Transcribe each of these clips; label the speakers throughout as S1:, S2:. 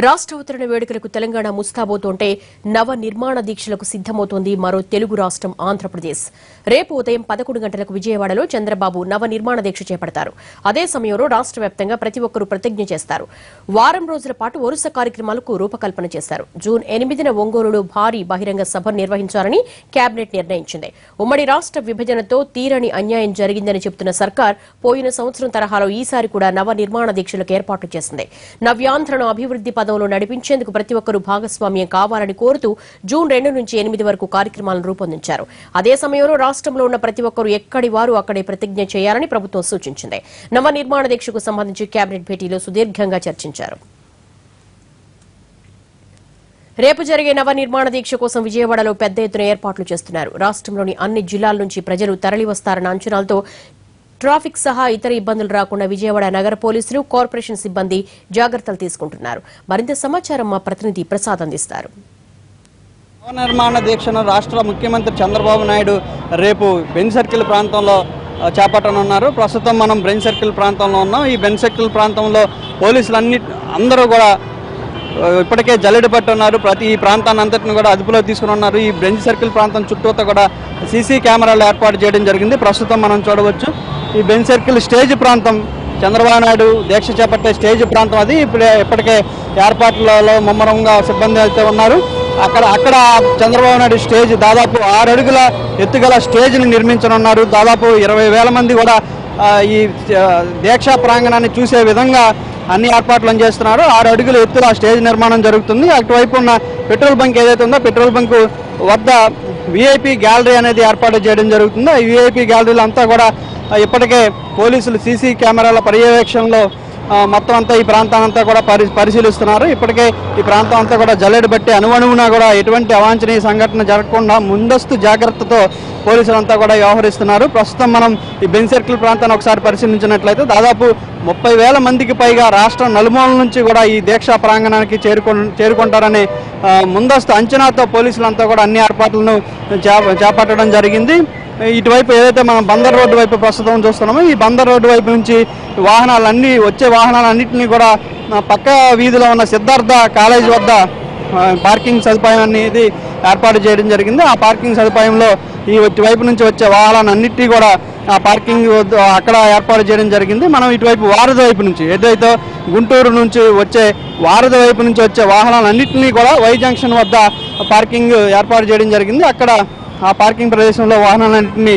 S1: రాష్ట్ర అవతరణ వేడుకలకు తెలంగాణ ముస్తాబోతుంటే నవ నిర్మాణ దీక్షలకు సిద్దమవుతోంది మరో తెలుగు రాష్ట్రం ఆంధ్రప్రదేశ్. రేపు ఉదయం 11 గంటలకు విజయవాడలో చంద్రబాబు నవ నిర్మాణ దీక్ష చేపడతారు. అదే సమయంలో రాష్ట్ర వ్యాప్తంగా ప్రతి ఒక్కరూ ప్రతిజ్ఞ చేస్తారు. వారం రోజుల పాటు వరుస కార్యక్రమాలకు రూపకల్పన చేశారు. జూన్ 8న ఒంగోలులో భారీ బహిరంగ సభ నిర్వహించాలని కేబినెట్ నిర్ణయించింది. ఉమ్మడి రాష్ట్ర విభజనతో తీరని అన్యాయం జరిగిందని చెబుతున్న సర్కార్ పోయిన సంవత్సరం తరహాలో ఈసారి కూడా నవ నిర్మాణ దీక్షలకు ఏర్పాట్లు చేసింది. నవ్యాంధ్రను అభివృద్ది పదంలో నడిపించేందుకు ప్రతి ఒక్కరూ భాగస్వామ్యం కావాలని కోరుతూ జూన్ 2 నుంచి 8 వరకు కార్యక్రమాలను రూపొందించారు. అదే సమయంలో రాష్ట్రంలో ఉన్న ప్రతి ఒక్కరూ ఎక్కడి వారు అక్కడే ప్రతిజ్ఞ చేయాలని ప్రభుత్వం సూచించింది. నవ నిర్మాణ దీక్షకు సంబంధించి కేబినెట్ భేటీలో సుదీర్ఘంగా చర్చించారు. రేపు జరిగే నవ నిర్మాణ దీక్ష కోసం విజయవాడలో పెద్ద ఎత్తున ఏర్పాట్లు చేస్తున్నారు. రాష్ట్రంలోని అన్ని జిల్లాల నుంచి ప్రజలు తరలివస్తారన్న అంచనాలతో ట్రాఫిక్ సహా ఇతర ఇబ్బందులు రాకుండా విజయవాడ నగర పోలీసులు, కార్పొరేషన్ సిబ్బంది జాగ్రత్తలు తీసుకుంటున్నారు. మరింత సమాచారం మా ప్రతినిధి ప్రసాద్ అందిస్తారు.
S2: నిర్మాణ దీక్షను రాష్ట్ర ముఖ్యమంత్రి చంద్రబాబు నాయుడు రేపు బెంజ్ సర్కిల్ ప్రాంతంలో చేపట్టనున్నారు. ప్రస్తుతం మనం బెంజ్ సర్కిల్ ప్రాంతంలో ఉన్నాం. ఈ బెంజ్ సర్కిల్ ప్రాంతంలో పోలీసులు అందరూ కూడా ఇప్పటికే జల్లెడ పట్టున్నారు. ఈ ప్రాంతాన్ని అంతటిని కూడా అదుపులో తీసుకుని ఉన్నారు. ఈ బెంజ్ సర్కిల్ ప్రాంతం చుట్టూతో కూడా సీసీ కెమెరాలు ఏర్పాటు చేయడం జరిగింది. ప్రస్తుతం మనం చూడవచ్చు ఈ బెంజ్ సర్కిల్ స్టేజ్ ప్రాంతం, చంద్రబాబు నాయుడు దీక్ష చేపట్టే స్టేజ్ ప్రాంతం అది. ఇప్పటికే ఏర్పాట్లలో ముమ్మరంగా సిబ్బంది అయితే ఉన్నారు. అక్కడ చంద్రబాబు నాయుడు స్టేజ్ దాదాపు 6 అడుగుల ఎత్తుగల స్టేజ్ని నిర్మించనున్నారు. దాదాపు 20,000 మంది కూడా ఈ దీక్షా ప్రాంగణాన్ని చూసే విధంగా అన్ని ఏర్పాట్లను చేస్తున్నారు. 6 అడుగుల ఎత్తుల స్టేజ్ నిర్మాణం జరుగుతుంది. అటువైపు ఉన్న పెట్రోల్ బంక్ ఏదైతే ఉందో పెట్రోల్ బంక్ వద్ద విఐపి గ్యాలరీ అనేది ఏర్పాటు చేయడం జరుగుతుంది. ఈ విఐపి గ్యాలరీలు అంతా కూడా ఇప్పటికే పోలీసులు సీసీ కెమెరాల పర్యవేక్షణలో మొత్తం అంతా ఈ ప్రాంతానంతా కూడా పరిశీలిస్తున్నారు. ఇప్పటికే ఈ ప్రాంతం అంతా కూడా జల్లెడ బట్టి అణువణువునా కూడా ఎటువంటి అవాంఛనీయ సంఘటన జరగకుండా ముందస్తు జాగ్రత్తతో పోలీసులంతా కూడా వ్యవహరిస్తున్నారు. ప్రస్తుతం మనం ఈ బెంజ్ సర్కిల్ ప్రాంతాన్ని ఒకసారి పరిశీలించినట్లయితే దాదాపు 30,000 మందికి పైగా రాష్ట్రం నలుమూలల నుంచి కూడా ఈ దీక్షా ప్రాంగణానికి చేరుకుంటారనే ముందస్తు అంచనాతో పోలీసులంతా కూడా అన్ని ఏర్పాట్లను చేపట్టడం జరిగింది. ఇటువైపు ఏదైతే మనం బందర్ రోడ్డు వైపు ప్రస్తుతం చూస్తున్నామో ఈ బందర్ రోడ్డు వైపు నుంచి వచ్చే వాహనాలన్నింటినీ కూడా పక్క వీధిలో ఉన్న సిద్ధార్థ కాలేజ్ వద్ద పార్కింగ్ సదుపాయం అనేది ఏర్పాటు చేయడం జరిగింది. ఆ పార్కింగ్ సదుపాయంలో ఇటువైపు నుంచి వచ్చే వాహనాలన్నింటినీ కూడా ఆ పార్కింగ్ అక్కడ ఏర్పాటు చేయడం జరిగింది. మనం ఇటువైపు వారధి వైపు నుంచి ఏదైతే గుంటూరు నుంచి వచ్చే వారధి వైపు నుంచి వచ్చే వాహనాలన్నింటినీ కూడా వై జంక్షన్ వద్ద పార్కింగ్ ఏర్పాటు చేయడం జరిగింది. అక్కడ ఆ పార్కింగ్ ప్రదేశంలో వాహనాలన్నింటినీ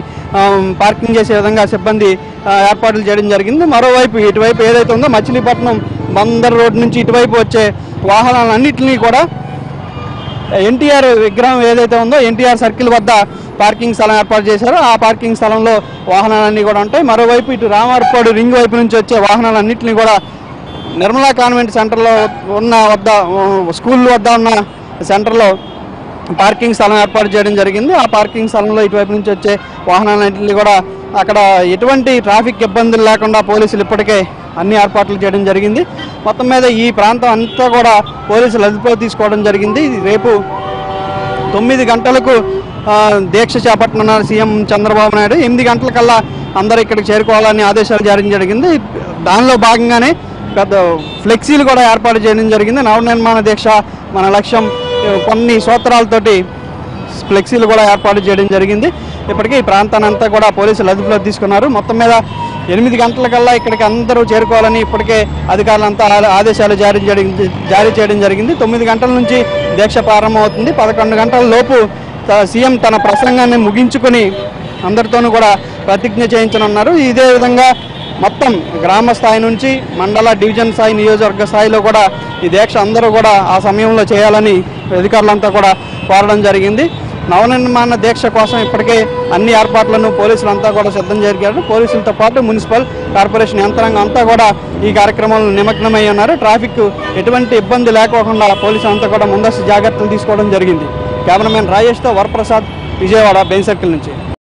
S2: పార్కింగ్ చేసే విధంగా సిబ్బంది ఏర్పాట్లు చేయడం జరిగింది. మరోవైపు ఇటువైపు ఏదైతే ఉందో మచిలీపట్నం బందర్ రోడ్ నుంచి ఇటువైపు వచ్చే వాహనాలన్నింటినీ కూడా ఎన్టీఆర్ విగ్రహం ఏదైతే ఉందో ఎన్టీఆర్ సర్కిల్ వద్ద పార్కింగ్ స్థలం ఏర్పాటు చేశారు. ఆ పార్కింగ్ స్థలంలో వాహనాలన్నీ కూడా ఉంటాయి. మరోవైపు ఇటు రామారపాడు రింగ్ వైపు నుంచి వచ్చే వాహనాలన్నింటినీ కూడా నిర్మలా కాన్వెంట్ సెంటర్లో వద్ద స్కూల్ వద్ద ఉన్న సెంటర్లో పార్కింగ్ స్థలం ఏర్పాటు చేయడం జరిగింది. ఆ పార్కింగ్ స్థలంలో ఇటువైపు నుంచి వచ్చే వాహనాలన్నింటినీ కూడా అక్కడ ఎటువంటి ట్రాఫిక్ ఇబ్బందులు లేకుండా పోలీసులు ఇప్పటికే అన్ని ఏర్పాట్లు చేయడం జరిగింది. మొత్తం మీద ఈ ప్రాంతం అంతా కూడా పోలీసులు అదుపులో తీసుకోవడం జరిగింది. రేపు 9 గంటలకు దీక్ష చేపట్టనున్నారు సీఎం చంద్రబాబు నాయుడు. 8 గంటలకల్లా అందరూ ఇక్కడికి చేరుకోవాలని ఆదేశాలు జారీ జరిగింది. దానిలో భాగంగానే పెద్ద ఫ్లెక్సీలు కూడా ఏర్పాటు చేయడం జరిగింది. నవనిర్మాణ దీక్ష మన లక్ష్యం కొన్ని సూత్రాలతోటి ఫ్లెక్సీలు కూడా ఏర్పాటు చేయడం జరిగింది. ఇప్పటికీ ఈ ప్రాంతాన్ని అంతా కూడా పోలీసులు అదుపులో తీసుకున్నారు. మొత్తం మీద 8 గంటలకల్లా ఇక్కడికి అందరూ చేరుకోవాలని ఇప్పటికే అధికారులంతా ఆదేశాలు జారీ చేయడం జరిగింది. 9 గంటల నుంచి దీక్ష ప్రారంభమవుతుంది. 11 గంటల లోపు సీఎం తన ప్రసంగాన్ని ముగించుకొని అందరితోనూ కూడా ప్రతిజ్ఞ చేయించనున్నారు. ఇదే విధంగా మొత్తం గ్రామ స్థాయి నుంచి మండల, డివిజన్ స్థాయి, నియోజకవర్గ స్థాయిలో కూడా ఈ దీక్ష అందరూ కూడా ఆ సమయంలో చేయాలని అధికారులంతా కూడా కోరడం జరిగింది. నవనిర్మాణ దీక్ష కోసం ఇప్పటికే అన్ని ఏర్పాట్లను పోలీసులంతా కూడా సిద్ధం జరిగారు. పోలీసులతో పాటు మున్సిపల్ కార్పొరేషన్ యంత్రాంగం అంతా కూడా ఈ కార్యక్రమంలో నిమగ్నమై ఉన్నారు. ట్రాఫిక్ ఎటువంటి ఇబ్బంది లేకోకుండా పోలీసులంతా కూడా ముందస్తు జాగ్రత్తలు తీసుకోవడం జరిగింది. కెమెరామెన్ రాజేష్తో వరప్రసాద్, విజయవాడ బెంజ్ సర్కిల్ నుంచి.